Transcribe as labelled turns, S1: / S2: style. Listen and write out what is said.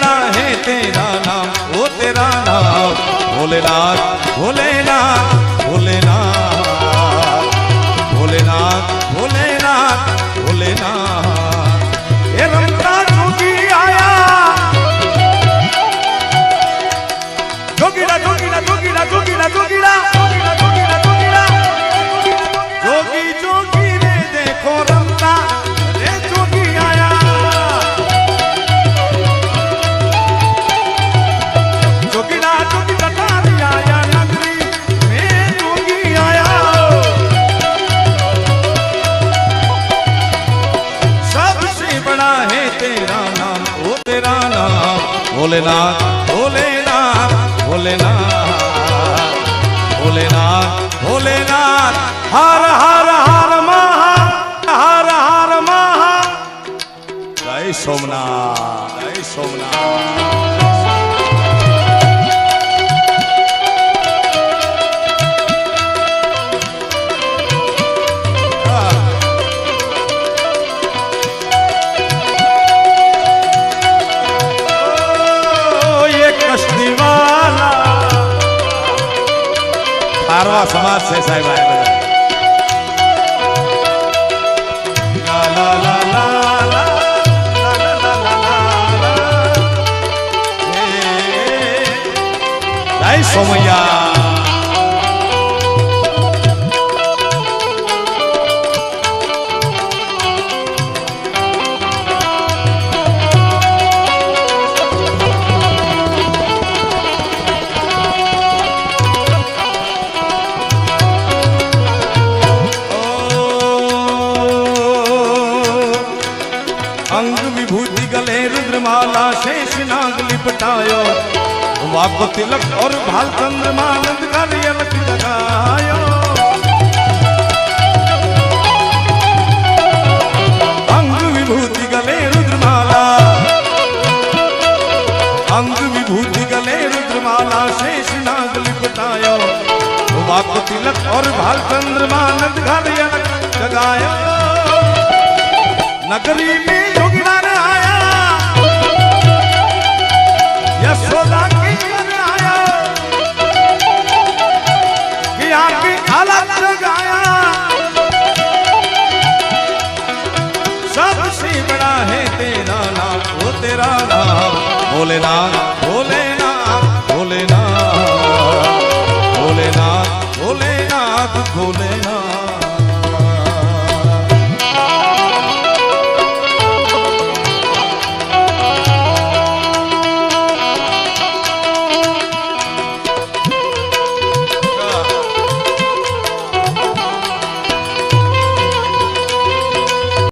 S1: बड़ा है तेरा नाम, ओ तेरा नाम भोलेनाथ भोलेनाथ भोलेनाथ भोलेनाथ भोलेनाथ भोलेनाथ। ये रमता जोगी आया, जोगीड़ा जोगीड़ा जोगीड़ा जोगीड़ा जोगीड़ा जोगीड़ा जोगीड़ा जोगीड़ा जोगी जोगी रे देखो रमता रे जोगी आया। जोगीड़ा जोगीड़ा तारी आया, नगरी में जोगी आया। सबसे बड़ा है तेरा नाम, ओ तेरा नाम भोलेनाथ भोलेनाथ भोलेनाथ भोलेनाथ भोलेनाथ। हर हर हर महा हर हर महा। जय सोमनाथ जय सोमनाथ। खारवा समाज से साहिब आए ला ला ला ला ला ला ला जय सोमैया। अंग विभूति गले रुद्रमाला शेष नाग लिपटायो, वाक तिलक और भाल चंद्रमा नंद अलग लगायो। अंग विभूति गले रुद्रमाला, अंग विभूति गले रुद्रमाला शेष नाग लिपटायो, वाक तिलक और भाल चंद्रमा नंद अलग जगायो। नगरी में जोगीड़ा आया, यशोदा के घर आया, कि आके हालत जगाया। सबसे बड़ा है तेरा नाम, वो तेरा नाम भोलेनाथ भोलेनाथ भोलेनाथ भोलेनाथ भोलेनाथ भोलेनाथ।